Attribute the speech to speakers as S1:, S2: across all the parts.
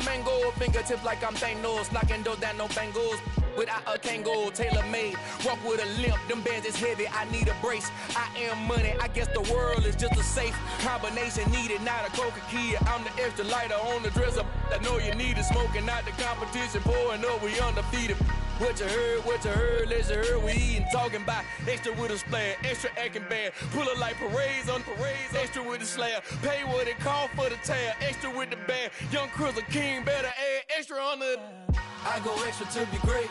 S1: mango, fingertips like I'm Thanos, knocking those down no bangles. Without a Kango, tailor-made, walk with a limp, them bands is heavy, I need a brace. I am money, I guess the world is just a safe combination needed, not a coca key. I'm the extra lighter on the dresser, I know you need it, smoking out the competition, pouring up, we undefeated. What you heard, let's hear we eatin', talking about extra with a splash, extra acting bad, pull it like parades on parades, extra with the slab, pay what it cost for the tab, extra with the bag, young Cruiser King, better add extra on the... I go extra to be great.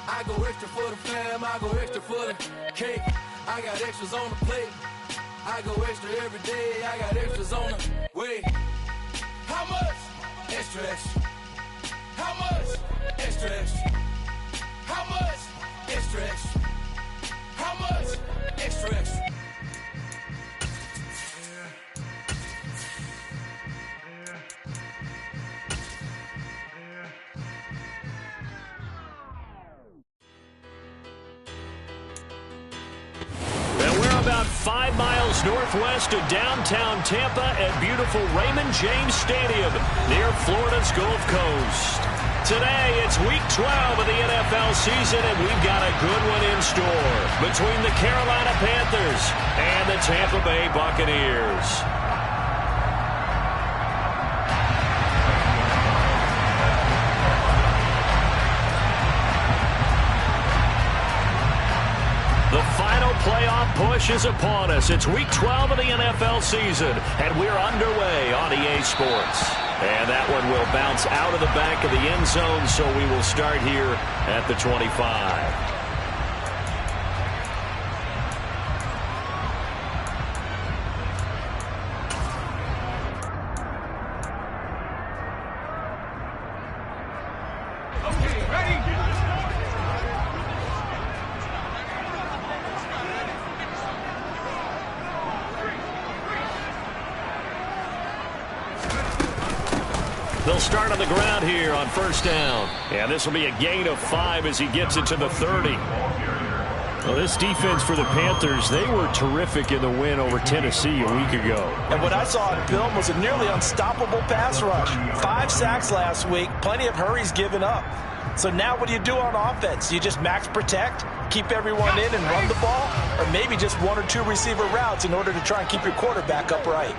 S1: I go extra for the fam. I go extra for the cake. I got extras on the plate. I go extra every day. I got extras on the way. How much? Extra, extra. How much? Extra, extra. How much? Extra, extra. How much? Extra, extra.
S2: About 5 miles northwest of downtown Tampa at beautiful Raymond James Stadium near Florida's Gulf Coast. Today, it's week 12 of the NFL season, and we've got a good one in store between the Carolina Panthers and the Tampa Bay Buccaneers. The final playoff push is upon us. It's week 12 of the NFL season, and we're underway on EA Sports. And that one will bounce out of the back of the end zone, so we will start here at the 25. They'll start on the ground here on first down. And this will be a gain of 5 as he gets it to the 30.
S3: Well, this defense for the Panthers, they were terrific in the win over Tennessee a week ago.
S4: And what I saw on film was a nearly unstoppable pass rush. 5 sacks last week, plenty of hurries given up. So now what do you do on offense? You just max protect, keep everyone in and run the ball, or maybe just 1 or 2 receiver routes in order to try and keep your quarterback upright.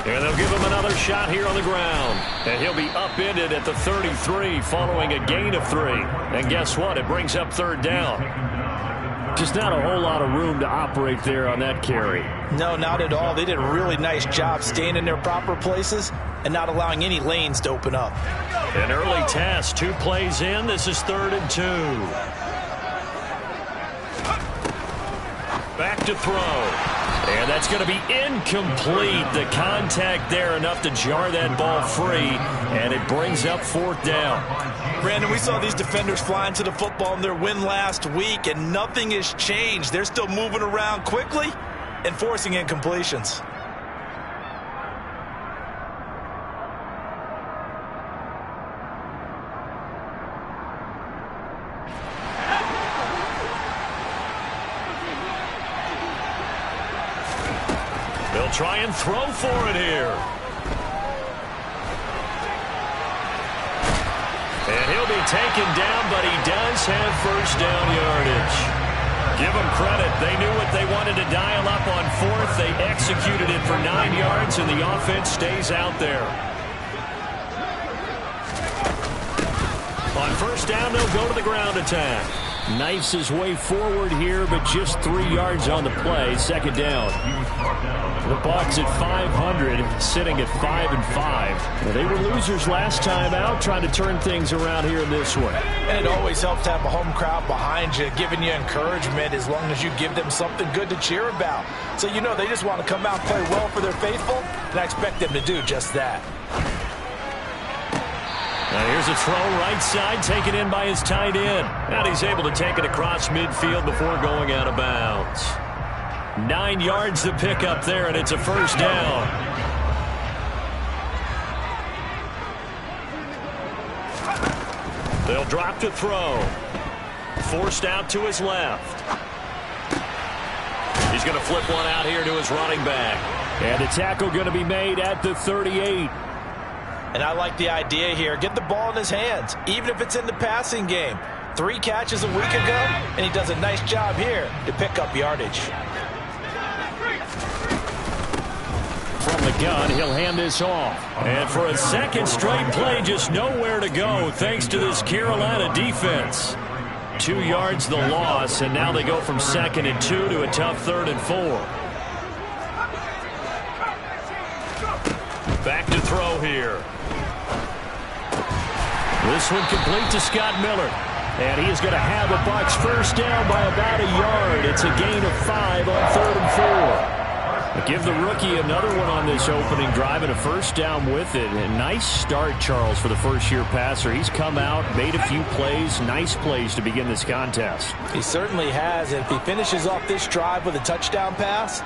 S2: And they'll give him another shot here on the ground. And he'll be upended at the 33 following a gain of 3. And guess what? It brings up third down.
S3: Just not a whole lot of room to operate there on that carry.
S4: No, not at all. They did a really nice job staying in their proper places and not allowing any lanes to open up.
S2: An early test. 2 plays in. This is 3rd and 2. Back to throw. And that's going to be incomplete. The contact there enough to jar that ball free, and it brings up 4th down.
S4: Brandon, we saw these defenders flying to the football in their win last week, and nothing has changed. They're still moving around quickly and forcing incompletions.
S2: They'll try and throw for it here. And he'll be taken down, but he does have first down yardage. Give them credit. They knew what they wanted to dial up on 4th. They executed it for 9 yards, and the offense stays out there. On first down, they'll go to the ground attack.
S3: Knifes his way forward here, but just 3 yards on the play. 2nd down. The Bucs at 500, sitting at 5-5. They were losers last time out, trying to turn things around here in this one.
S4: And it always helps to have a home crowd behind you, giving you encouragement as long as you give them something good to cheer about. So you know they just want to come out and play well for their faithful, and I expect them to do just that.
S2: Now here's a throw right side, taken in by his tight end. And he's able to take it across midfield before going out of bounds. 9 yards to pick up there, and it's a first down. They'll drop to throw. Forced out to his left. He's going to flip one out here to his running back.
S3: And the tackle going to be made at the 38.
S4: And I like the idea here. Get the ball in his hands, even if it's in the passing game. 3 catches a week ago, and he does a nice job here to pick up yardage.
S3: From the gun, he'll hand this off.
S2: And for a second straight play, just nowhere to go thanks to this Carolina defense.
S3: 2 yards the loss, and now they go from 2nd and 2 to a tough 3rd and 4.
S2: Back to throw here.
S3: This one complete to Scott Miller. And he is going to have the Bucs first down by about a yard. It's a gain of 5 on 3rd and 4. But give the rookie another one on this opening drive and a first down with it. A nice start, Charles, for the first-year passer. He's come out, made a few plays, nice plays to begin this contest.
S4: He certainly has. And if he finishes off this drive with a touchdown pass,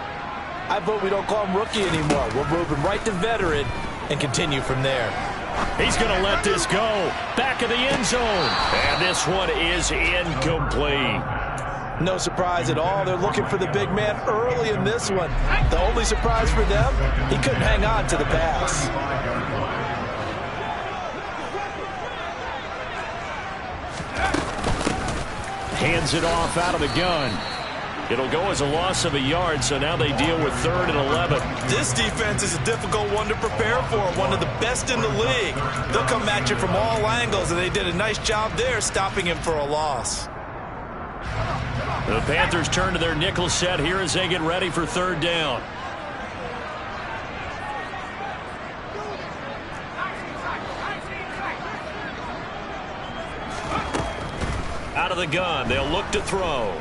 S4: I vote we don't call him rookie anymore. We'll move him right to veteran and continue from there.
S2: He's going to let this go. Back of the end zone. And this one is incomplete.
S4: No surprise at all. They're looking for the big man early in this one. The only surprise for them, he couldn't hang on to the pass.
S3: Hands it off out of the gun. It'll go as a loss of a yard, so now they deal with 3rd and 11.
S4: This defense is a difficult one to prepare for, one of the best in the league. They'll come at you from all angles, and they did a nice job there stopping him for a loss.
S2: The Panthers turn to their nickel set here as they get ready for 3rd down. Out of the gun, they'll look to throw.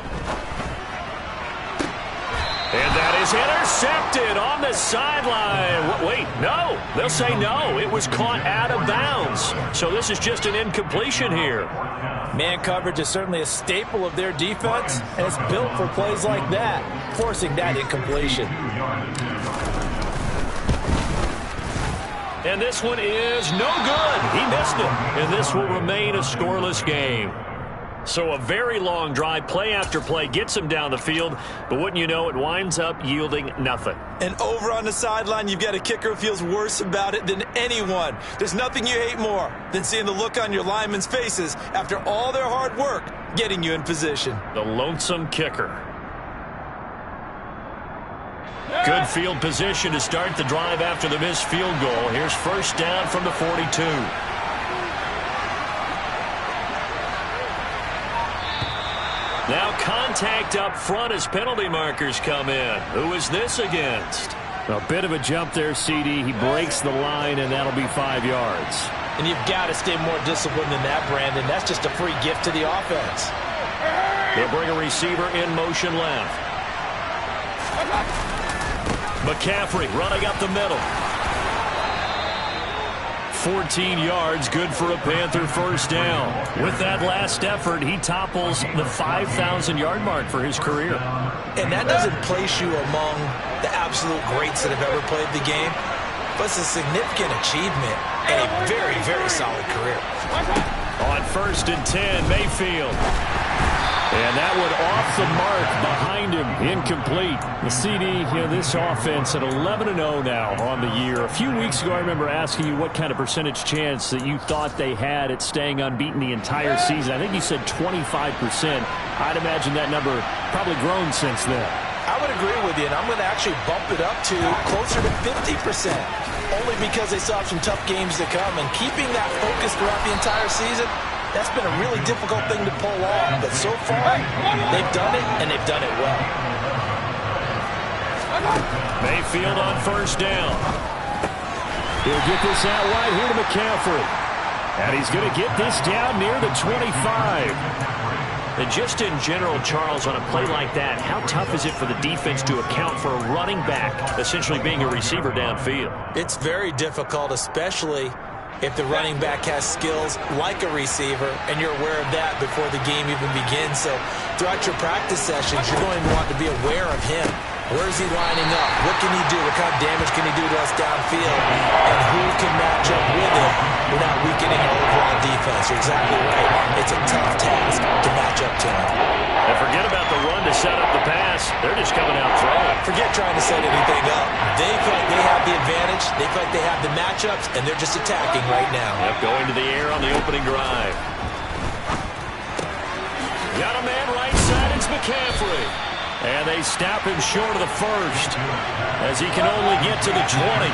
S2: And that is intercepted on the sideline. Wait, no. They'll say no. It was caught out of bounds. So this is just an incompletion here.
S4: Man coverage is certainly a staple of their defense, and it's built for plays like that, forcing that incompletion.
S2: And this one is no good. He missed it. And this will remain a scoreless game. So a very long drive, play after play, gets him down the field, but wouldn't you know, it winds up yielding nothing.
S4: And over on the sideline, you've got a kicker who feels worse about it than anyone. There's nothing you hate more than seeing the look on your linemen's faces after all their hard work getting you in position.
S2: The lonesome kicker. Good field position to start the drive after the missed field goal. Here's first down from the 42. Now contact up front as penalty markers come in. Who is this against?
S3: A bit of a jump there, CD. He breaks the line, and that'll be 5 yards.
S4: And you've got to stay more disciplined than that, Brandon. That's just a free gift to the offense.
S2: They'll bring a receiver in motion left. McCaffrey running up the middle. 14 yards, good for a Panther first down. With that last effort, he topples the 5,000-yard mark for his career.
S4: And that doesn't place you among the absolute greats that have ever played the game, but it's a significant achievement and a very, very solid career.
S2: On 1st and 10, Mayfield. And that one off the mark behind him, incomplete. The CD, this offense at 11-0 now on the year. A few weeks ago, I remember asking you what kind of percentage chance that you thought they had at staying unbeaten the entire season. I think you said 25%. I'd imagine that number probably grown since then.
S4: I would agree with you, and I'm going to actually bump it up to closer to 50%, only because they still have some tough games to come. And keeping that focus throughout the entire season, that's been a really difficult thing to pull off, but so far, they've done it, and they've done it well.
S2: Mayfield on first down.
S3: He'll get this out wide here to McCaffrey. And he's going to get this down near the 25.
S2: And just in general, Charles, on a play like that, how tough is it for the defense to account for a running back essentially being a receiver downfield?
S4: It's very difficult, especially if the running back has skills like a receiver, and you're aware of that before the game even begins. So throughout your practice sessions, you're going to want to be aware of him. Where's he lining up? What can he do? What kind of damage can he do to us downfield? And who can match up with him without weakening our overall defense? You're exactly right. It's a tough task to match up to him.
S2: And forget about the run to set up the pass. They're just coming out throwing.
S4: Forget trying to set anything up. They feel like they have the advantage. They feel like they have the matchups, and they're just attacking right now.
S2: Yep, going to the air on the opening drive. Got a man right side. It's McCaffrey. And they stop him short of the first as he can only get to the 20.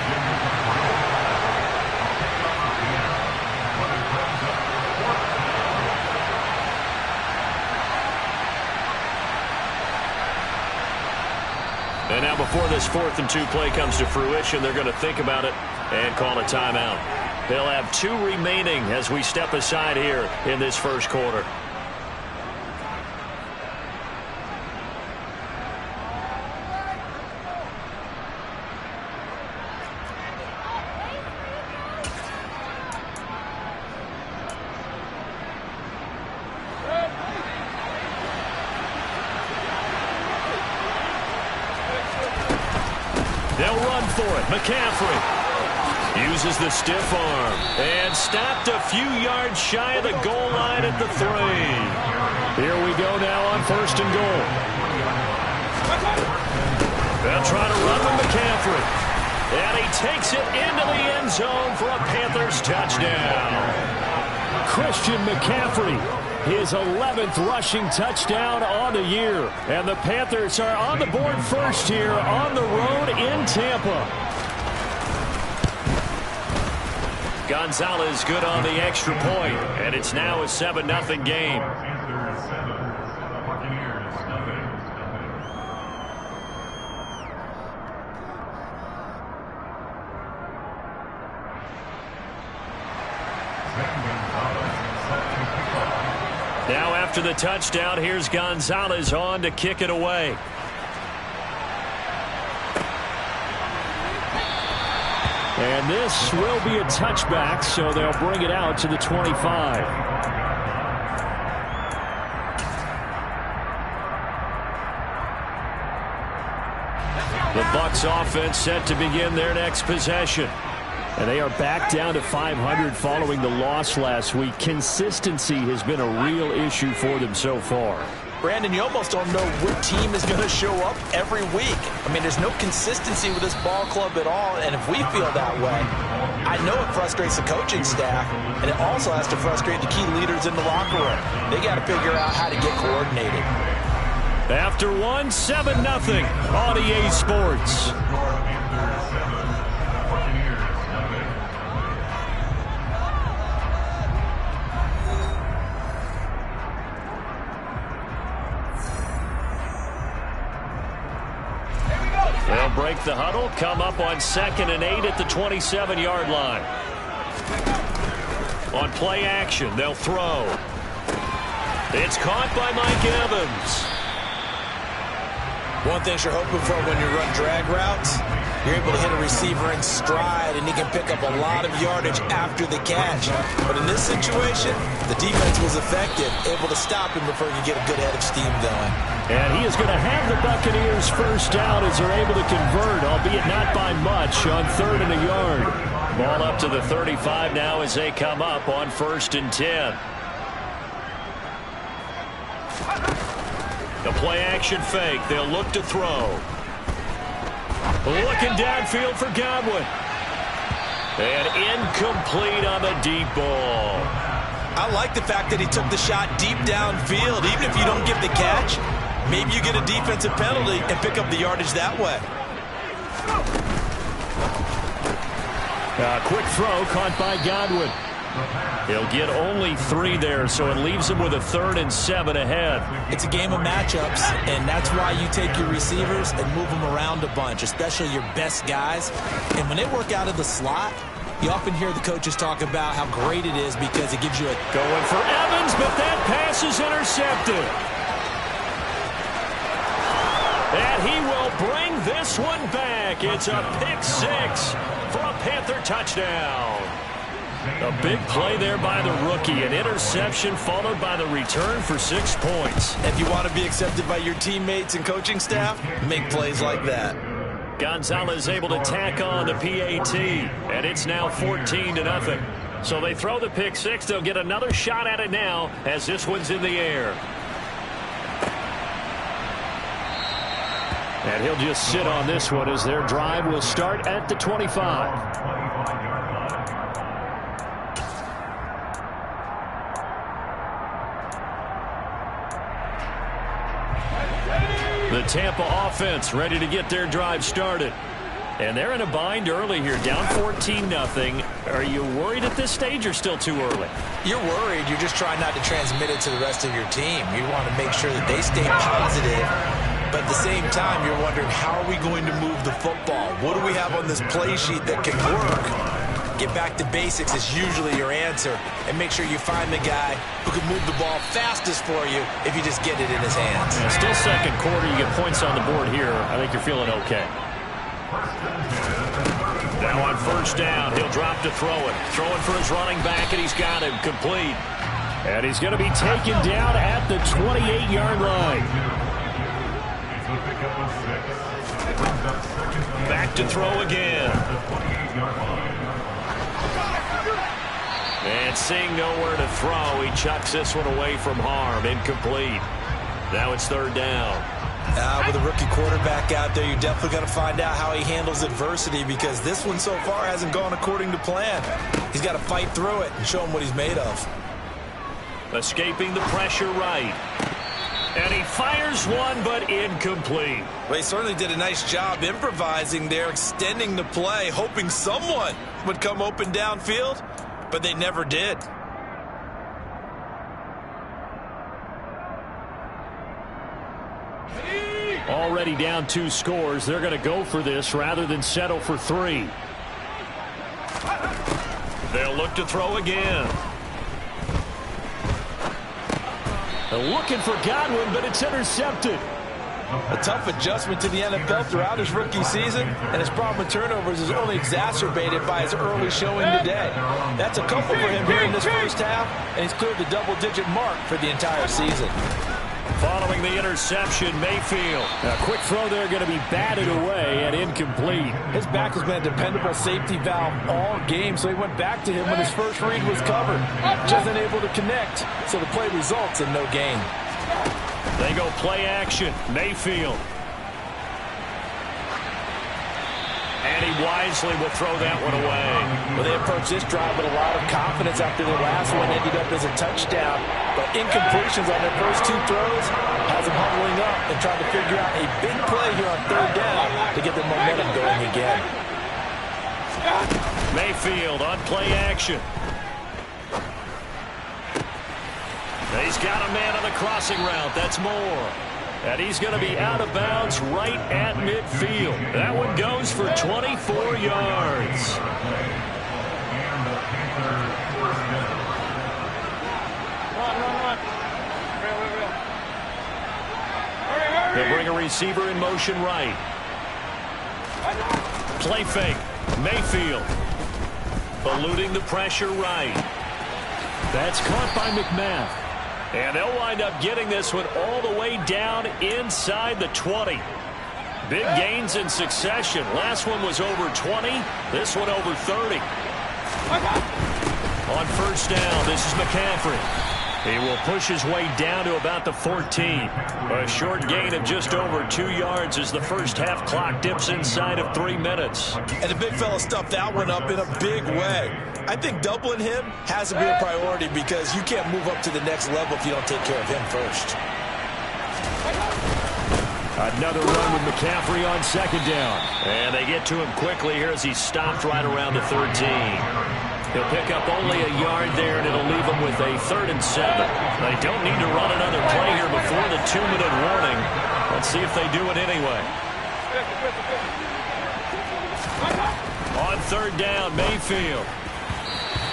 S2: And now before this 4th and 2 play comes to fruition, they're going to think about it and call a timeout. They'll have 2 remaining as we step aside here in this first quarter. They'll run for it. McCaffrey uses the stiff arm and stopped a few yards shy of the goal line at the 3. Here we go now on 1st and goal. They'll try to run with McCaffrey. And he takes it into the end zone for a Panthers touchdown.
S3: Christian McCaffrey, his 11th rushing touchdown on the year. And the Panthers are on the board first here on the road in Tampa.
S2: Gonzalez good on the extra point, and it's now a 7-0 game. Now after the touchdown, here's Gonzalez on to kick it away.
S3: And this will be a touchback, so they'll bring it out to the 25.
S2: The Bucs offense set to begin their next possession.
S3: And they are back down to 500 following the loss last week. Consistency has been a real issue for them so far.
S4: Brandon, you almost don't know what team is going to show up every week. I mean, there's no consistency with this ball club at all, and if we feel that way, I know it frustrates the coaching staff, and it also has to frustrate the key leaders in the locker room. They got to figure out how to get coordinated.
S2: After 7-0 on EA Sports. They'll break the huddle, come up on 2nd and 8 at the 27-yard line. On play action, they'll throw. It's caught by Mike Evans.
S4: One thing you're hoping for when you run drag routes, you're able to hit a receiver in stride, and he can pick up a lot of yardage after the catch. But in this situation, the defense was effective, able to stop him before he could get a good head of steam going.
S3: And he is going to have the Buccaneers first down as they're able to convert, albeit not by much, on 3rd and a yard.
S2: Ball up to the 35 now as they come up on 1st and 10. The play-action fake. They'll look to throw. Looking downfield for Godwin. And incomplete on the deep ball.
S4: I like the fact that he took the shot deep downfield. Even if you don't get the catch, maybe you get a defensive penalty and pick up the yardage that way.
S3: Quick throw caught by Godwin.
S2: He'll get only 3 there, so it leaves him with a 3rd and 7 ahead.
S4: It's a game of matchups, and that's why you take your receivers and move them around a bunch, especially your best guys. And when they work out of the slot, you often hear the coaches talk about how great it is because it gives you a...
S2: Going for Evans, but that pass is intercepted. And he will bring this one back. It's a pick 6 for a Panther touchdown. A big play there by the rookie. An interception followed by the return for 6 points.
S4: If you want to be accepted by your teammates and coaching staff, make plays like that.
S2: Gonzalez able to tack on the PAT, and it's now 14-0. So they throw the pick six. They'll get another shot at it now as this one's in the air. And he'll just sit on this one as their drive will start at the 25. The Tampa offense ready to get their drive started. And they're in a bind early here, down 14-0. Are you worried at this stage or still too early?
S4: You're worried. You're just trying not to transmit it to the rest of your team. You want to make sure that they stay positive. But at the same time, you're wondering, how are we going to move the football? What do we have on this play sheet that can work? Get back to basics is usually your answer. And make sure you find the guy who can move the ball fastest for you if you just get it in his hands.
S2: Yeah, still second quarter. You get points on the board here. I think you're feeling okay. Now on first down, he'll drop to throw it. Throwing for his running back, and he's got him complete. And he's going to be taken down at the 28-yard line. Back to throw again. And seeing nowhere to throw, he chucks this one away from harm. Incomplete. Now it's third down.
S4: With a rookie quarterback out there, you're definitely going to find out how he handles adversity, because this one so far hasn't gone according to plan. He's got to fight through it and show him what he's made of.
S2: Escaping the pressure right. And he fires one, but incomplete.
S4: Well, he certainly did a nice job improvising there, extending the play, hoping someone would come open downfield, but they never did.
S2: Already down 2 scores. They're going to go for this rather than settle for 3. They'll look to throw again. They're looking for Godwin, but it's intercepted.
S4: A tough adjustment to the NFL throughout his rookie season, and his problem with turnovers is only exacerbated by his early showing today. That's a couple for him here in this first half, and he's cleared the double-digit mark for the entire season.
S2: Following the interception, Mayfield. A quick throw there, going to be batted away and incomplete.
S4: His back has been a dependable safety valve all game, so he went back to him when his first read was covered. Just unable to connect, so the play results in no gain.
S2: They go play action. Mayfield. And he wisely will throw that one away.
S4: Well, they approached this drive with a lot of confidence after their last one ended up as a touchdown. But incompletions on their first 2 throws has them huddling up and trying to figure out a big play here on third down to get their momentum going again.
S2: Mayfield on play action. He's got a man on the crossing route. That's more. And he's going to be out of bounds right at midfield. That one goes for 24 yards. They'll bring a receiver in motion right. Play fake. Mayfield. Eluding the pressure right. That's caught by McMath. And they'll wind up getting this one all the way down inside the 20. Big gains in succession. Last one was over 20. This one over 30. On first down, this is McCaffrey. He will push his way down to about the 14. A short gain of just over 2 yards as the first half clock dips inside of 3 minutes.
S4: And the big fella stuffed that one up in a big way. I think doubling him has to be a priority, because you can't move up to the next level if you don't take care of him first.
S2: Another run with McCaffrey on second down. And they get to him quickly here as he's stopped right around the 13. He'll pick up only a yard there, and it'll leave him with a 3rd and 7. They don't need to run another play here before the 2-minute warning. Let's see if they do it anyway. On third down, Mayfield.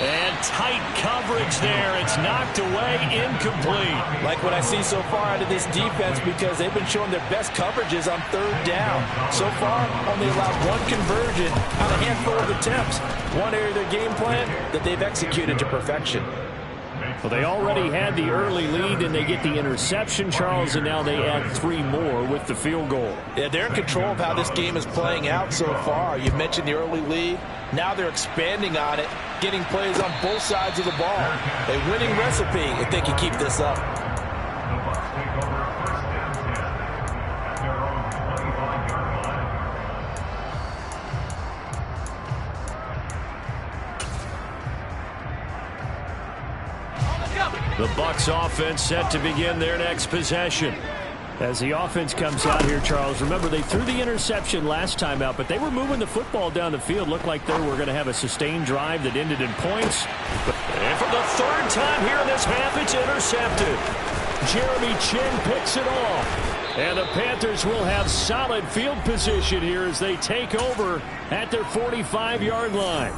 S2: And tight coverage there. It's knocked away, incomplete.
S4: Like what I see so far out of this defense, because they've been showing their best coverages on third down. So far, only allowed one conversion on a handful of attempts. One area of their game plan that they've executed to perfection.
S3: Well, they already had the early lead, and they get the interception, Charles, and now they add 3 more with the field goal.
S4: Yeah, they're in control of how this game is playing out so far. You mentioned the early lead. Now they're expanding on it, getting plays on both sides of the ball. A winning recipe if they can keep this up.
S2: The Bucs offense set to begin their next possession.
S3: As the offense comes out here, Charles, remember they threw the interception last time out, but they were moving the football down the field. Looked like they were going to have a sustained drive that ended in points.
S2: And for the third time here in this half, it's intercepted.
S3: Jeremy Chin picks it off. And the Panthers will have solid field position here as they take over at their 45-yard line.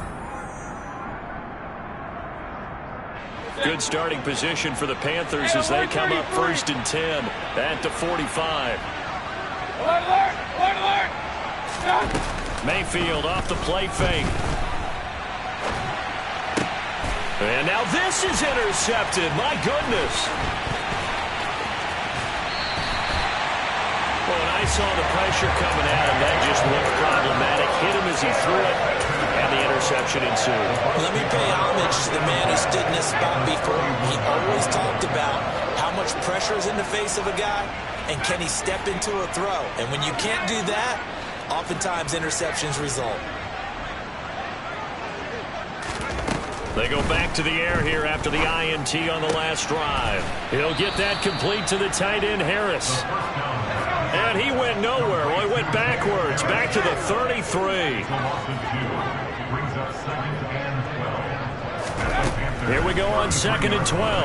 S2: Good starting position for the Panthers as they come up 1st and 10 at the 45. Mayfield off the play fake. And now this is intercepted. My goodness. Well, when I saw the pressure coming at him, that just looked problematic. Hit him as he threw it, and the interception ensued.
S4: Let me pay homage to the man who stood in this spot before. He always talked about how much pressure is in the face of a guy, and can he step into a throw. And when you can't do that, oftentimes interceptions result.
S2: They go back to the air here after the INT on the last drive.
S3: He'll get that complete to the tight end, Harris.
S2: And he went nowhere. Well, he went backwards, back to the 33.
S3: Here we go on 2nd and 12.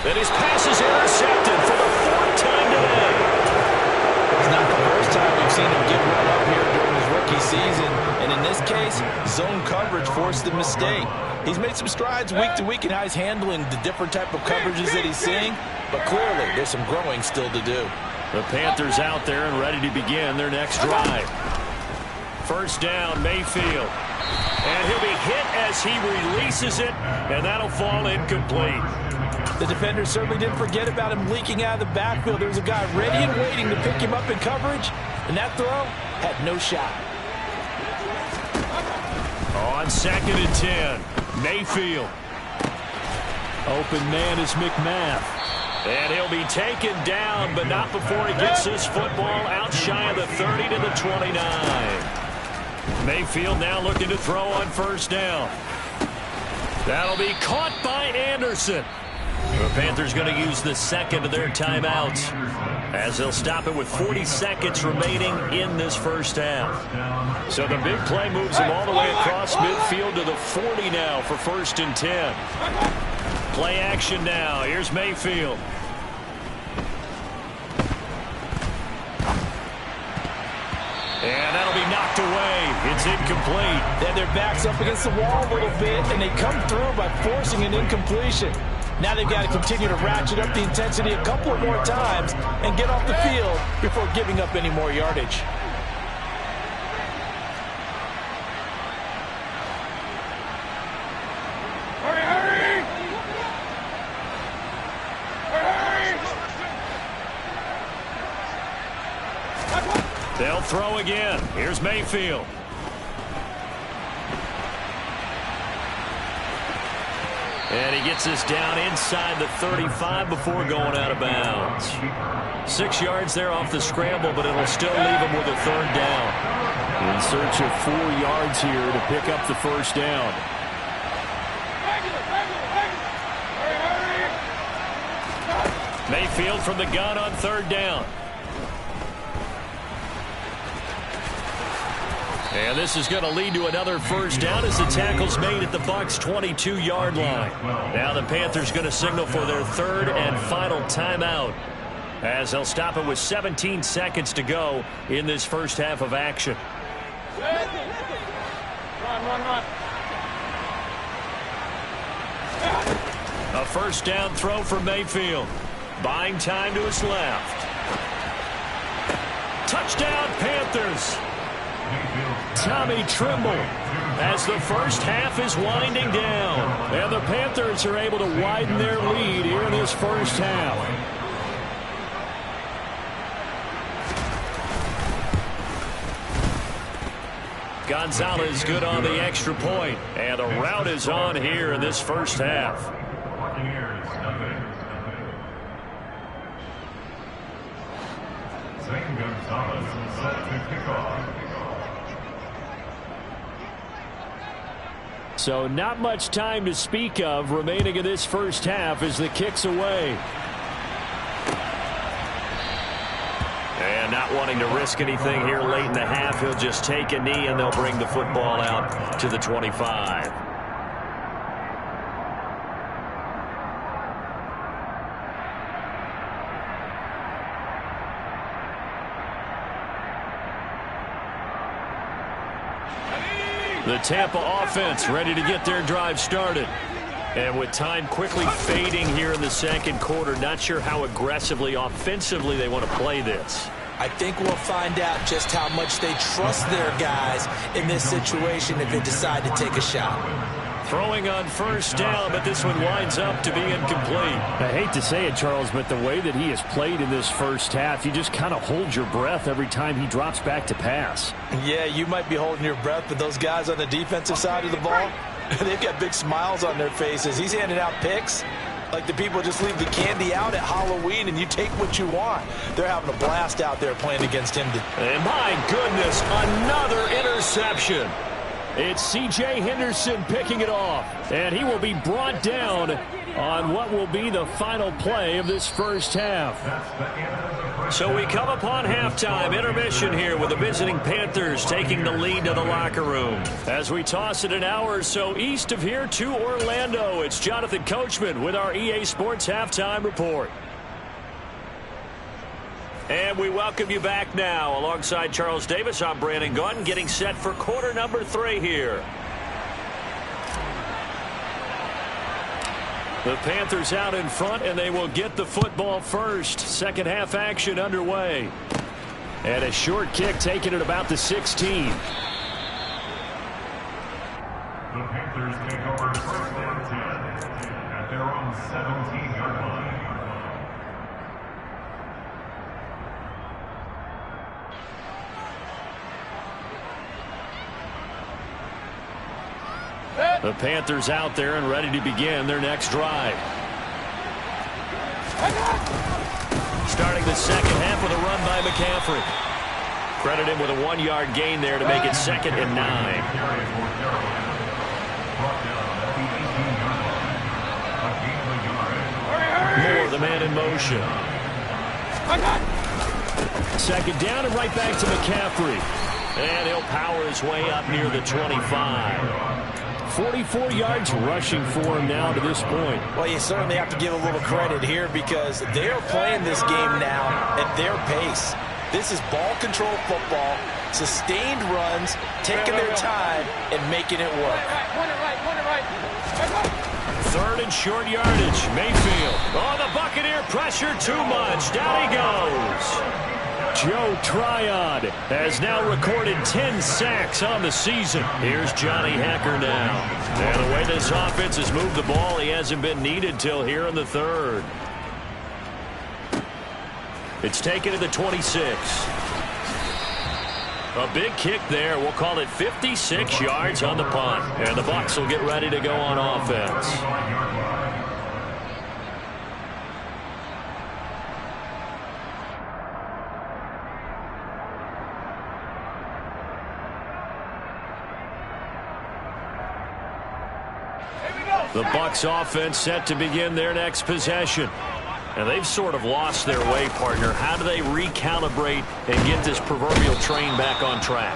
S2: And his pass is intercepted for the 4th time today.
S4: It's not the first time we've seen him get run up here during his rookie season. And in this case, zone coverage forced the mistake. He's made some strides week to week in how he's handling the different type of coverages that he's seeing. But clearly, there's some growing still to do.
S3: The Panthers out there and ready to begin their next drive.
S2: 1st down, Mayfield. And he'll be hit as he releases it, and that'll fall incomplete.
S4: The defender certainly didn't forget about him leaking out of the backfield. There was a guy ready and waiting to pick him up in coverage, and that throw had no shot.
S2: On 2nd and 10, Mayfield.
S3: Open man is McMath.
S2: And he'll be taken down, but not before he gets this football out shy of the 30 to the 29. Mayfield now looking to throw on 1st down. That'll be caught by Anderson. The Panthers going to use the 2nd of their timeouts as they'll stop it with 40 seconds remaining in this 1st half. So the big play moves them all the way across midfield to the 40 now for 1st and 10. Play action now. Here's Mayfield. And that'll be knocked away. It's incomplete.
S4: They have their backs up against the wall a little bit, and they come through by forcing an incompletion. Now they've got to continue to ratchet up the intensity a couple of more times and get off the field before giving up any more yardage.
S2: They'll throw again. Here's Mayfield. And he gets this down inside the 35 before going out of bounds. 6 yards there off the scramble, but it'll still leave him with a 3rd down.
S3: In search of 4 yards here to pick up the 1st down.
S2: Mayfield from the gun on 3rd down. And this is going to lead to another 1st down as the tackle's made at the Bucs' 22-yard line. Now the Panthers going to signal for their 3rd and final timeout as they'll stop it with 17 seconds to go in this 1st half of action. A first down throw for Mayfield. Buying time to his left. Touchdown, Panthers. Tommy Trimble as the first half is winding down. And the Panthers are able to widen their lead here in this first half. Gonzalez good on the extra point. And the route is on here in this first half.
S5: Gonzalez set to kick off.
S3: So not much time to speak of remaining in this first half as the kick's away.
S2: And not wanting to risk anything here late in the half, he'll just take a knee and they'll bring the football out to the 25. The Tampa offense ready to get their drive started. And with time quickly fading here in the second quarter, not sure how aggressively, offensively they want to play this.
S4: I think we'll find out just how much they trust their guys in this situation if they decide to take a shot.
S2: Throwing on first down, but this one winds up to be incomplete.
S3: I hate to say it, Charles, but the way that he has played in this first half, you just kind of hold your breath every time he drops back to pass.
S4: Yeah, you might be holding your breath, but those guys on the defensive side of the ball, they've got big smiles on their faces. He's handing out picks like the people just leave the candy out at Halloween and you take what you want. They're having a blast out there playing against him.
S2: And my goodness, another interception.
S3: It's C.J. Henderson picking it off, and he will be brought down on what will be the final play of this first half.
S2: So we come upon halftime, intermission here with the visiting Panthers taking the lead to the locker room. As we toss it an hour or so east of here to Orlando, it's Jonathan Coachman with our EA Sports Halftime Report. And we welcome you back now. Alongside Charles Davis, I'm Brandon Gaudin, getting set for quarter number 3 here. The Panthers out in front, and they will get the football first. Second half action underway. And a short kick taken at about the 16.
S5: The Panthers take over first and 10 at their own 17-yard line.
S2: The Panthers out there and ready to begin their next drive. Starting the second half with a run by McCaffrey. Credit him with a 1-yard gain there to make it 2nd and 9. Moore, the man in motion.
S3: Second down and right back to McCaffrey.
S2: And he'll power his way up near the 25.
S3: 44 yards rushing for him now to this point.
S4: Well, you certainly have to give a little credit here because they're playing this game now at their pace. This is ball control football, sustained runs, taking their time, and making it work.
S2: Third and short yardage. Mayfield. Oh, the Buccaneer pressure too much. Down he goes.
S3: Joe Tryon has now recorded 10 sacks on the season.
S2: Here's Johnny Hecker now. And the way this offense has moved the ball, he hasn't been needed till here in the third. It's taken to the 26. A big kick there. We'll call it 56 yards on the punt. And the Bucs will get ready to go on offense. The Bucs offense set to begin their next possession. And they've sort of lost their way, partner. How do they recalibrate and get this proverbial train back on track?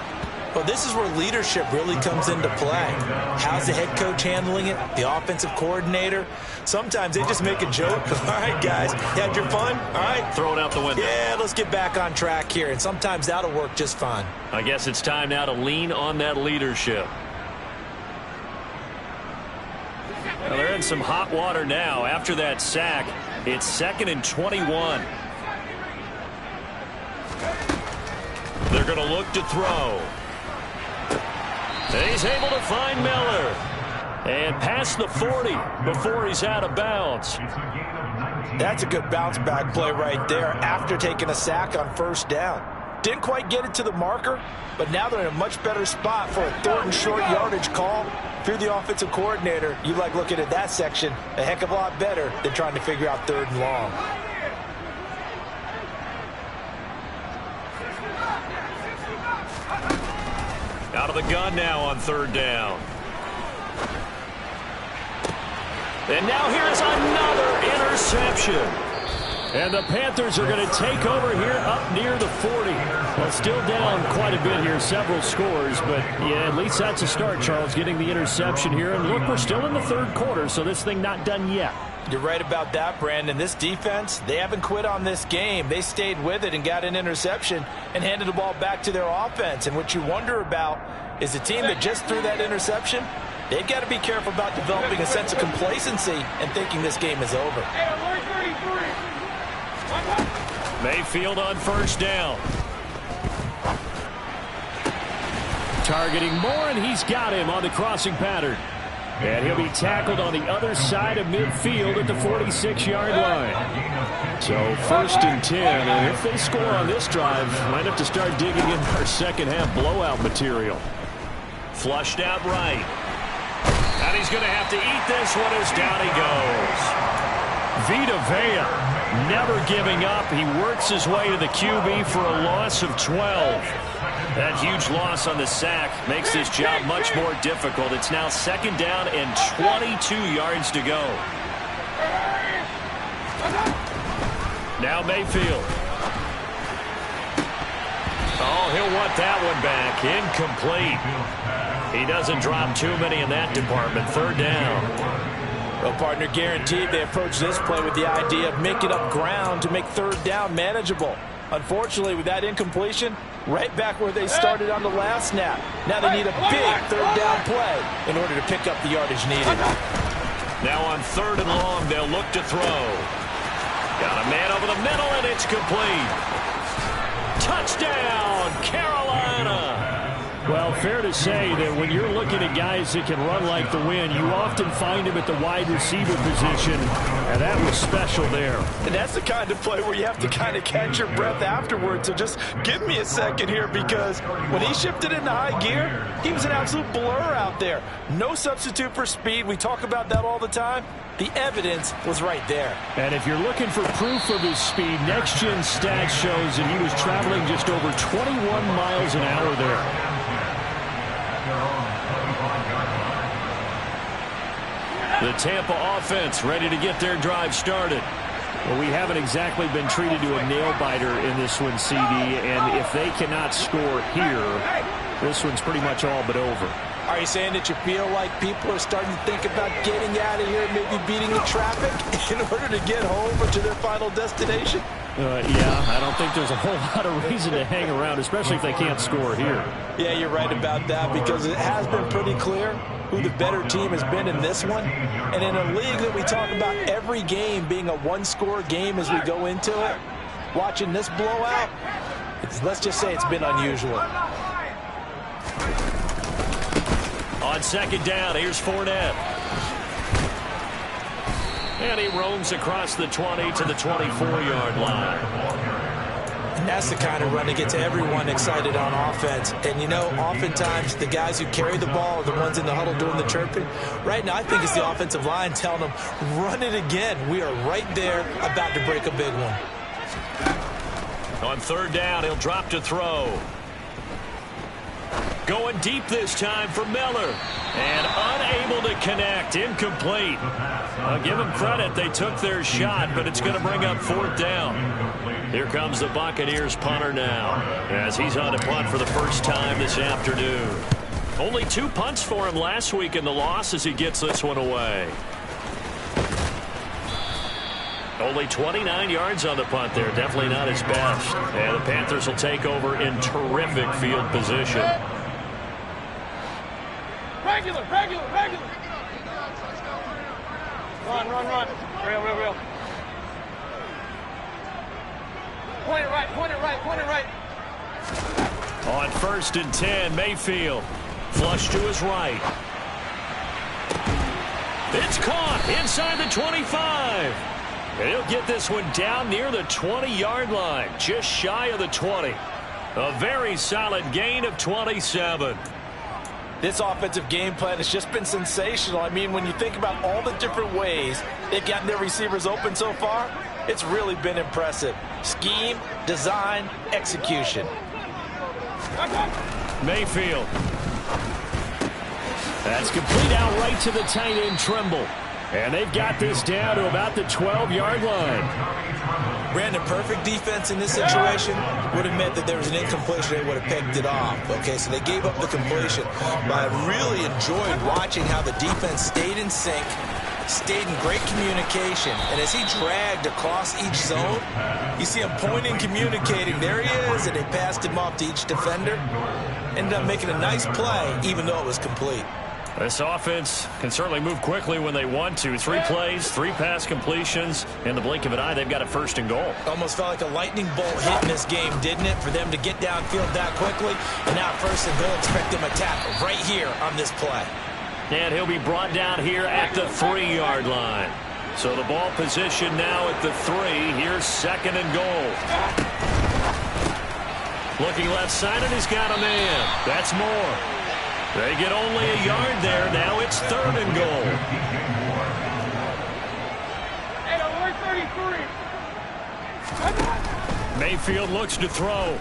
S4: Well, this is where leadership really comes into play. How's the head coach handling it? The offensive coordinator? Sometimes they just make a joke. All right, guys, you had your fun? All right.
S2: Throw it out the window.
S4: Yeah, let's get back on track here. And sometimes that'll work just fine.
S2: I guess it's time now to lean on that leadership. in some hot water now. After that sack, it's 2nd and 21. They're going to look to throw. And he's able to find Miller. And past the 40 before he's out of bounds.
S4: That's a good bounce back play right there after taking a sack on first down. Didn't quite get it to the marker, but now they're in a much better spot for a 3rd and short yardage call. If you're the offensive coordinator, you like looking at that section a heck of a lot better than trying to figure out 3rd and long.
S2: Out of the gun now on 3rd down. And now here's another interception. And the Panthers are going to take over here up near the 40. Well, still down quite a bit here, several scores. But, yeah, at least that's a start, Charles, getting the interception here. And, look, we're still in the 3rd quarter, so this thing not done yet.
S4: You're right about that, Brandon. This defense, they haven't quit on this game. They stayed with it and got an interception and handed the ball back to their offense. And what you wonder about is the team that just threw that interception, they've got to be careful about developing a sense of complacency and thinking this game is over.
S2: Mayfield on 1st down.
S3: Targeting Moore, and he's got him on the crossing pattern. And he'll be tackled on the other side of midfield at the 46-yard line. So 1st and 10, and if they score on this drive, might have to start digging in our second-half blowout material.
S2: Flushed out right. And he's going to have to eat this one as down he goes. Vita Vea never giving up. He works his way to the QB for a loss of 12. That huge loss on the sack makes this job much more difficult. It's now 2nd down and 22 yards to go. Now Mayfield. Oh, he'll want that one back. Incomplete. He doesn't drop too many in that department. 3rd down.
S4: Well, partner, guaranteed they approach this play with the idea of making up ground to make 3rd down manageable. Unfortunately, with that incompletion, right back where they started on the last snap. Now they need a big 3rd down play in order to pick up the yardage needed.
S2: Now on 3rd and long, they'll look to throw. Got a man over the middle, and it's complete. Touchdown, Carolina!
S3: Well, fair to say that when you're looking at guys that can run like the wind, you often find them at the wide receiver position, and that was special there.
S4: And that's the kind of play where you have to kind of catch your breath afterwards. So just give me a second here, because when he shifted into high gear, he was an absolute blur out there. No substitute for speed. We talk about that all the time. The evidence was right there.
S3: And if you're looking for proof of his speed, Next Gen Stats shows that he was traveling just over 21 miles an hour there.
S2: The Tampa offense ready to get their drive started.
S3: Well, we haven't exactly been treated to a nail-biter in this one, CD, and if they cannot score here, this one's pretty much all but over.
S4: Are you saying that you feel like people are starting to think about getting out of here, maybe beating the traffic in order to get home or to their final destination?
S3: Yeah, I don't think there's a whole lot of reason to hang around, especially if they can't score here.
S4: Yeah, you're right about that, because it has been pretty clear who the better team has been in this one. And in a league that we talk about every game being a one-score game as we go into it, watching this blowout, let's just say it's been unusual.
S2: On 2nd down, here's Fournette. And he roams across the 20 to the 24-yard line.
S4: And that's the kind of run that gets everyone excited on offense. And, you know, oftentimes the guys who carry the ball are the ones in the huddle doing the chirping. Right now, I think it's the offensive line telling them, run it again. We are right there about to break a big one.
S2: On 3rd down, he'll drop to throw. Going deep this time for Miller. And unable to connect. Incomplete. I'll give them credit. They took their shot, but it's going to bring up 4th down. Here comes the Buccaneers punter now, as he's on to punt for the first time this afternoon. Only 2 punts for him last week in the loss as he gets this one away. Only 29 yards on the punt there. Definitely not his best. And the Panthers will take over in terrific field position.
S6: Regular. Run. Real. Point it right.
S2: On 1st and 10, Mayfield. Flush to his right. It's caught inside the 25. And he'll get this one down near the 20-yard line, just shy of the 20. A very solid gain of 27.
S4: This offensive game plan has just been sensational. I mean, when you think about all the different ways they've gotten their receivers open so far, it's really been impressive. Scheme, design, execution.
S2: Mayfield. That's complete out right to the tight end, Trimble. And they've got this down to about the 12-yard line.
S7: Brandon, perfect defense in this situation would have meant that there was an incompletion. They would have picked it off. Okay, so they gave up the completion. But I really enjoyed watching how the defense stayed in sync, stayed in great communication. And as he dragged across each zone, you see him pointing, communicating. There he is, and they passed him off to each defender. Ended up making a nice play, even though it was complete.
S2: This offense can certainly move quickly when they want to. 3 plays, 3 pass completions. In the blink of an eye, they've got a 1st and goal.
S7: Almost felt like a lightning bolt hit in this game, didn't it? For them to get downfield that quickly. And now 1st and goal, expect them to tackle right here on this play.
S2: And he'll be brought down here at the 3-yard line. So the ball position now at the 3. Here's 2nd and goal. Looking left side, and he's got a man. That's more. They get only a yard there. Now it's 3rd and goal. Mayfield looks to throw.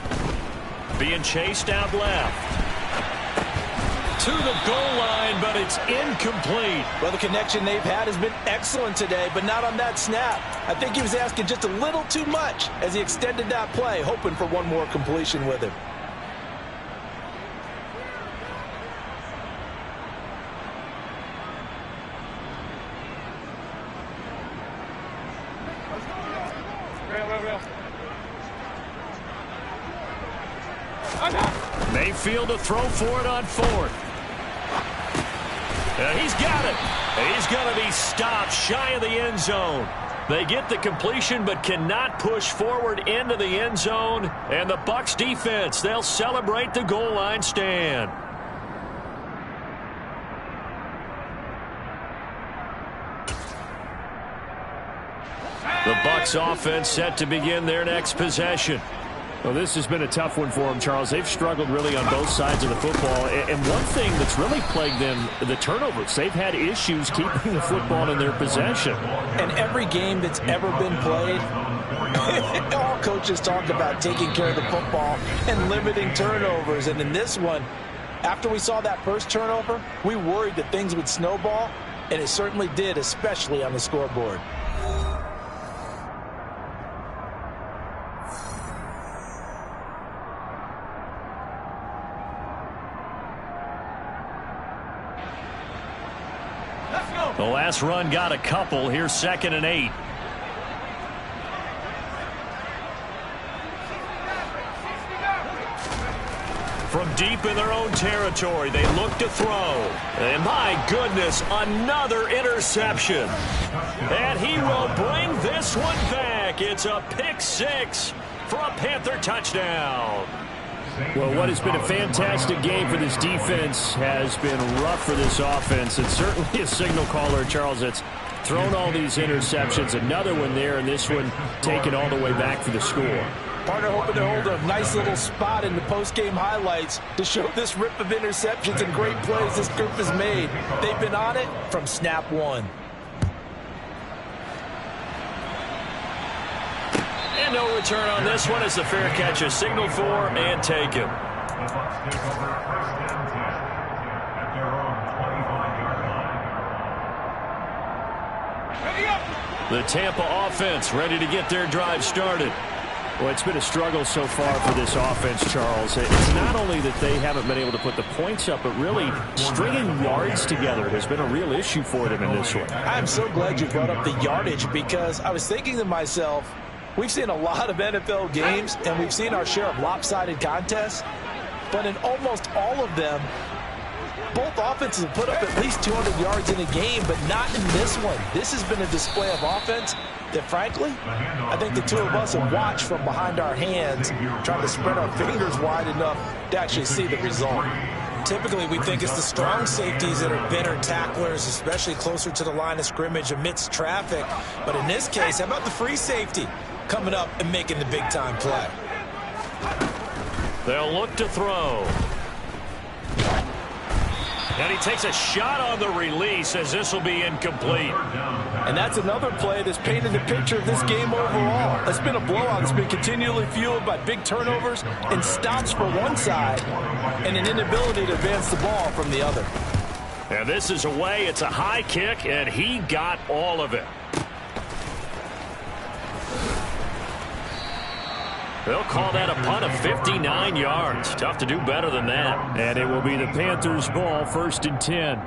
S2: Being chased out left. To the goal line, but it's incomplete.
S4: Well, the connection they've had has been excellent today, but not on that snap. I think he was asking just a little too much as he extended that play, hoping for one more completion with him.
S2: Mayfield to throw for it on 4th. He's got it. He's going to be stopped shy of the end zone. They get the completion but cannot push forward into the end zone. And the Bucs defense, they'll celebrate the goal line stand. The Bucs offense set to begin their next possession.
S3: Well, this has been a tough one for them, Charles. They've struggled really on both sides of the football. And one thing that's really plagued them, the turnovers. They've had issues keeping the football in their possession.
S4: And every game that's ever been played, all coaches talk about taking care of the football and limiting turnovers. And in this one, after we saw that first turnover, we worried that things would snowball, and it certainly did, especially on the scoreboard.
S2: The last run got a couple. Here's 2nd and 8. From deep in their own territory, they look to throw. And my goodness, another interception. And he will bring this one back. It's a pick 6 for a Panther touchdown.
S3: Well, what has been a fantastic game for this defense has been rough for this offense. It's certainly a signal caller, Charles, that's thrown all these interceptions. Another one there, and this one taken all the way back for the score.
S4: Partner hoping to hold a nice little spot in the post-game highlights to show this rip of interceptions and great plays this group has made. They've been on it from snap 1.
S2: And no return on this one as the fair catch is signaled for and taken.
S5: The Bucs take over 1st and 10 at their own 25-yard line.
S2: The Tampa offense ready to get their drive started.
S3: Well, it's been a struggle so far for this offense, Charles. It's not only that they haven't been able to put the points up, but really stringing yards together has been a real issue for them in this one.
S4: I'm so glad you brought up the yardage, because I was thinking to myself, we've seen a lot of NFL games, and we've seen our share of lopsided contests, but in almost all of them,
S7: both offenses have put up at least 200 yards in a game, but not in this one. This has been a display of offense that, frankly, I think the two of us have watched from behind our hands, trying to spread our fingers wide enough to actually see the result. Typically, we think it's the strong safeties that are better tacklers, especially closer to the line of scrimmage amidst traffic. But in this case, how about the free safety coming up and making the big-time play?
S2: They'll look to throw. And he takes a shot on the release as this will be incomplete.
S3: And that's another play that's painted the picture of this game overall. It's been a blowout that's been continually fueled by big turnovers and stops for one side and an inability to advance the ball from the other.
S2: And this is away. It's a high kick, and he got all of it. They'll call that a punt of 59 yards. Tough to do better than that.
S3: And it will be the Panthers' ball, 1st and 10.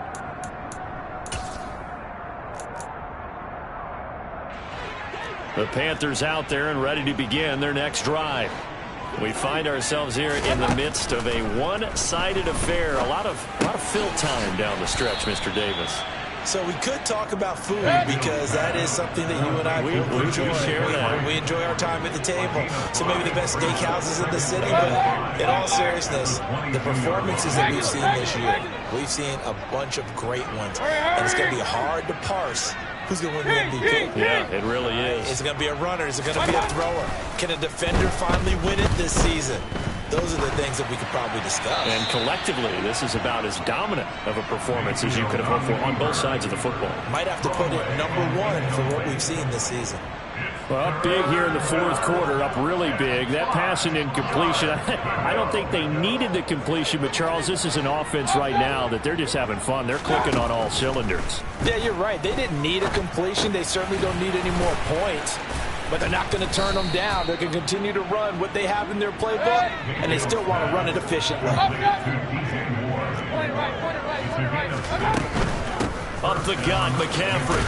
S3: The Panthers out there and ready to begin their next drive. We find ourselves here in the midst of a one-sided affair. A lot of fill time down the stretch, Mr. Davis.
S7: So we could talk about food because that is something that you and I enjoy. We enjoy our time at the table. So maybe the best steakhouses in the city, but in all seriousness, the performances that we've seen this year, we've seen a bunch of great ones. And it's going to be hard to parse who's going to win the MVP.
S2: Yeah, it really is.
S7: Is it going to be a runner? Is it going to be a thrower? Can a defender finally win it this season? Those are the things that we could probably discuss.
S2: And collectively, this is about as dominant of a performance as you could have hoped for on both sides of the football.
S7: Might have to put it #1 for what we've seen this season.
S3: Well, up big here in the 4th quarter, up really big. That passing incompletion, I don't think they needed the completion, but Charles, this is an offense right now that they're just having fun. They're clicking on all cylinders.
S7: Yeah, you're right. They didn't need a completion. They certainly don't need any more points. But they're not going to turn them down. They can continue to run what they have in their playbook, and they still want to run it efficiently.
S2: Up the gut, McCaffrey.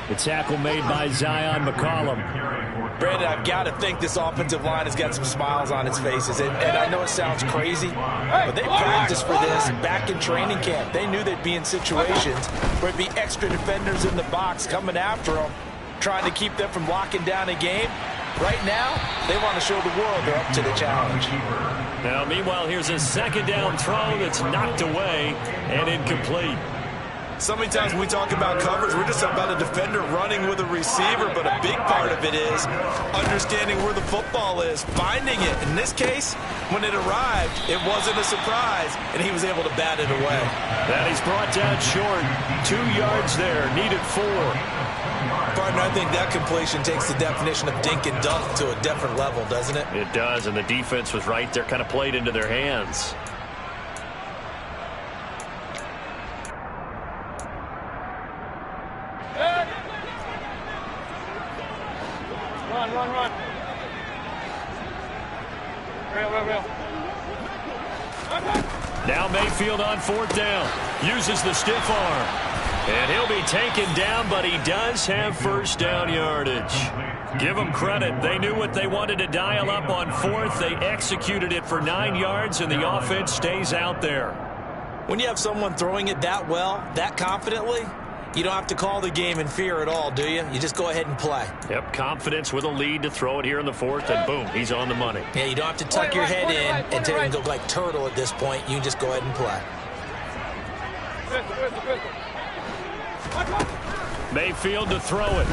S3: The tackle made by Zion McCollum.
S7: Brandon, I've got to think this offensive line has got some smiles on its faces. And I know it sounds crazy, but they practiced for this back in training camp. They knew they'd be in situations where it'd be extra defenders in the box coming after them, trying to keep them from locking down a game. Right now, they want to show the world they're up to the challenge.
S2: Now, meanwhile, here's a 2nd down throw that's knocked away and incomplete.
S7: So many times when we talk about coverage, we're just about a defender running with a receiver, but a big part of it is understanding where the football is, finding it. In this case, when it arrived, it wasn't a surprise, and he was able to bat it away.
S2: That he's brought down short. 2 yards there, needed 4.
S7: Partner, I think that completion takes the definition of dink and dunk to a different level, doesn't it?
S2: It does, and the defense was right there, kind of played into their hands.
S6: Run. Real.
S2: Now Mayfield on 4th down. Uses the stiff arm. And he'll be taken down, but he does have 1st down yardage. Give them credit. They knew what they wanted to dial up on 4th. They executed it for 9 yards, and the offense stays out there.
S7: When you have someone throwing it that well, that confidently, you don't have to call the game in fear at all, do you? You just go ahead and play.
S2: Yep, confidence with a lead to throw it here in the 4th, and boom, he's on the money.
S7: Yeah, you don't have to tuck your head in and take and go like turtle at this point. You can just go ahead and play.
S2: Mayfield to throw it.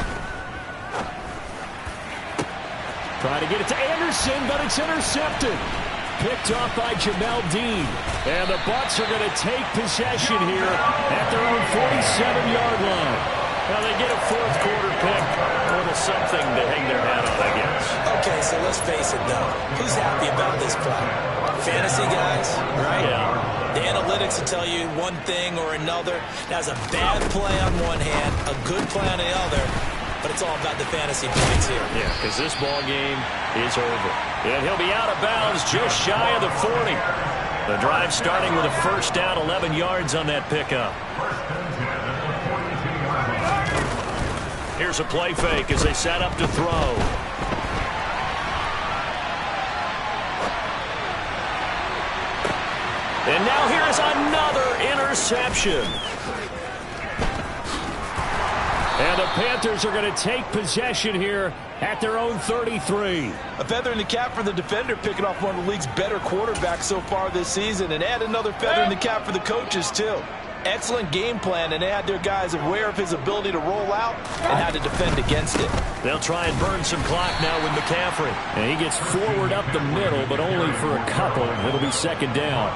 S3: Trying to get it to Anderson, but it's intercepted. Picked off by Jamel Dean.
S2: And the Bucs are going to take possession here at their own 47-yard line. Now they get a 4th quarter pick. A little something to hang their hat on, I guess.
S7: Okay, so let's face it, though. Who's happy about this play? Fantasy guys, right?
S2: Yeah.
S7: The analytics will tell you one thing or another. That's a bad play on one hand, a good play on the other. But it's all about the fantasy points here.
S2: Yeah, because this ball game is over. And he'll be out of bounds just shy of the 40. The drive starting with a 1st down, 11 yards on that pickup. Here's a play fake as they set up to throw. And now here's another interception. And the Panthers are going to take possession here at their own 33.
S4: A feather in the cap for the defender, picking off one of the league's better quarterbacks so far this season. And add another feather in the cap for the coaches, too. Excellent game plan, and they had their guys aware of his ability to roll out and how to defend against it.
S2: They'll try and burn some clock now with McCaffrey.
S3: And he gets forward up the middle, but only for a couple. It'll be second down.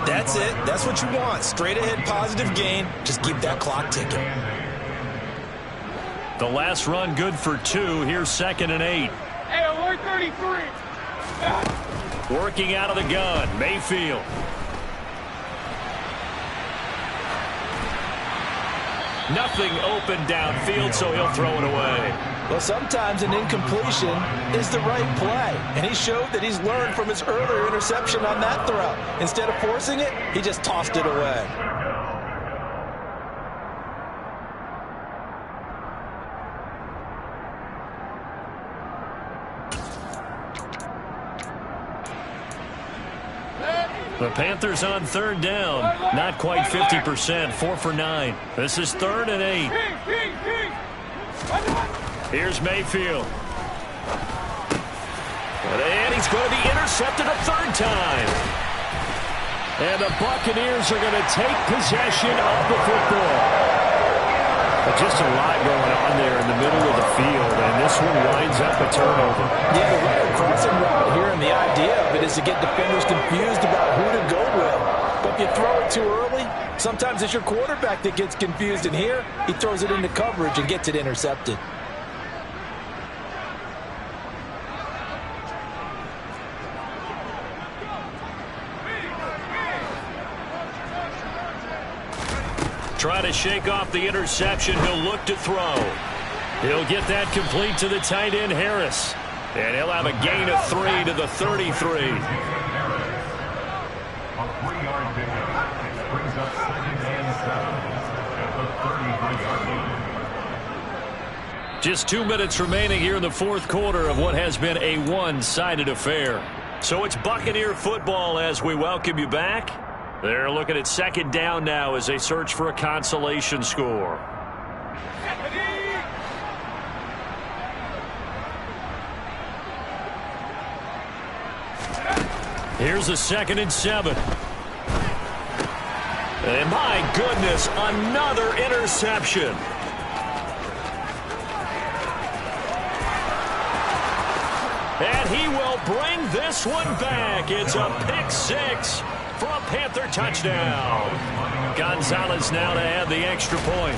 S7: That's it. That's what you want. Straight ahead positive gain. Just keep that clock ticking.
S2: The last run good for 2. Here's 2nd and 8.
S6: Hey, alert 33.
S2: Working out of the gun, Mayfield. Nothing open downfield, so he'll throw it away.
S4: Well, sometimes an incompletion is the right play, and he showed that he's learned from his earlier interception on that throw. Instead of forcing it, he just tossed it away.
S2: The Panthers on 3rd down. Not quite 50%. 4 for 9. This is 3rd and 8. Here's Mayfield. And he's going to be intercepted a 3rd time.
S3: And the Buccaneers are going to take possession of the football. But just a lot going on there in the middle of the field, and this one winds up a turnover.
S4: Yeah, the runner crossing route here, and the idea of it is to get defenders confused about who to go with. But if you throw it too early, sometimes it's your quarterback that gets confused, and here he throws it into coverage and gets it intercepted.
S2: Try to shake off the interception. He'll look to throw. He'll get that complete to the tight end, Harris. And he'll have a gain of 3 to the 33.
S5: A 3-yard pickup brings up 2nd and 7 at the 33-yard line.
S2: Just 2 minutes remaining here in the 4th quarter of what has been a one-sided affair. So it's Buccaneer football as we welcome you back. They're looking at 2nd down now as they search for a consolation score. Here's a 2nd and 7. And my goodness, another interception. And he will bring this one back. It's a pick 6 for a Panther touchdown. Gonzalez now to add the extra point.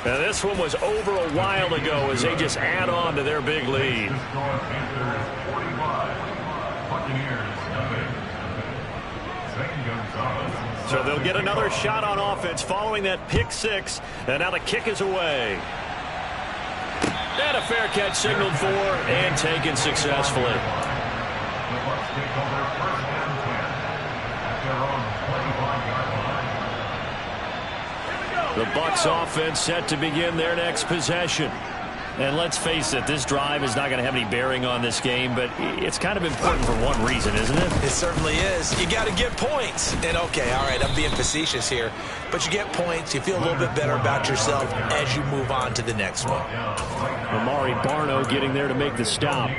S2: Now this one was over a while ago as they just add on to their big lead.
S5: Panthers 45, Buccaneers 7.
S2: So they'll get another shot on offense following that pick 6. And now the kick is away. And a fair catch signaled for and taken successfully.
S5: The Bucs take over 1st and 10 at their own 25-yard line.
S2: The Bucs offense set to begin their next possession. And let's face it, this drive is not going to have any bearing on this game, but it's kind of important for one reason, isn't it?
S7: It certainly is. You got to get points. And, okay, all right, I'm being facetious here. But you get points, you feel a little bit better about yourself as you move on to the next one.
S3: Amari Barno getting there to make the stop.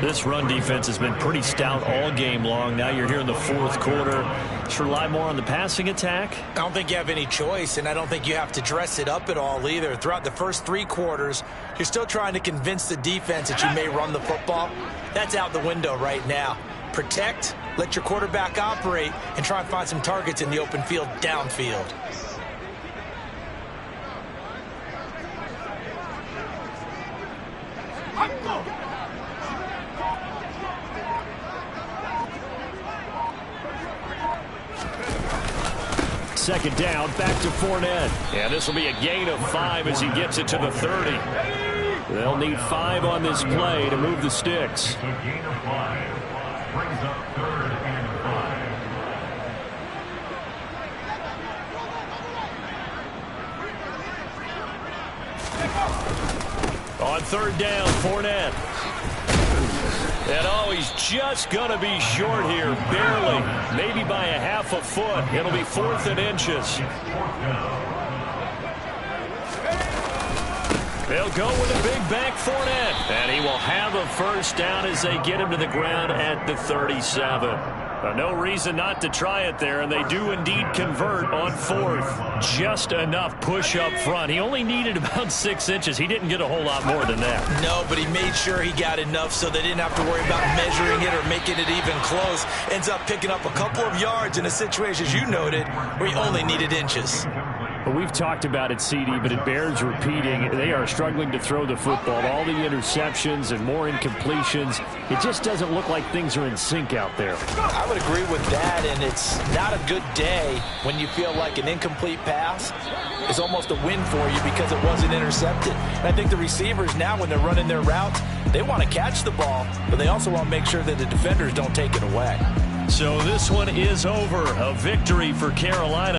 S2: This run defense has been pretty stout all game long. Now you're here in the 4th quarter. Should rely more on the passing attack?
S7: I don't think you have any choice, and I don't think you have to dress it up at all either. Throughout the first 3 quarters, you're still trying to convince the defense that you may run the football. That's out the window right now. Protect, let your quarterback operate, and try and find some targets in the open field downfield.
S3: Second down, back to Fournette.
S2: Yeah, this will be a gain of 5 as he gets it to the 30.
S3: They'll need 5 on this play to move the sticks.
S5: A gain of 5 brings up 3rd and 5.
S2: On 3rd down, Fournette.
S3: And oh, he's just going to be short here, barely, maybe by a half a foot. It'll be 4th and inches. They'll go with a big back Fournette. And he will have a first down as they get him to the ground at the 37. No reason not to try it there, and they do indeed convert on 4th. Just enough push up front. He only needed about 6 inches. He didn't get a whole lot more than that.
S7: No, but he made sure he got enough so they didn't have to worry about measuring it or making it even close. Ends up picking up a couple of yards in a situation, as you noted, where he only needed inches.
S3: Well, we've talked about it, CD, but it bears repeating. They are struggling to throw the football. All the interceptions and more incompletions. It just doesn't look like things are in sync out there.
S7: I would agree with that, and it's not a good day when you feel like an incomplete pass is almost a win for you because it wasn't intercepted. And I think the receivers now, when they're running their routes, they want to catch the ball, but they also want to make sure that the defenders don't take it away.
S3: So this one is over. A victory for Carolina.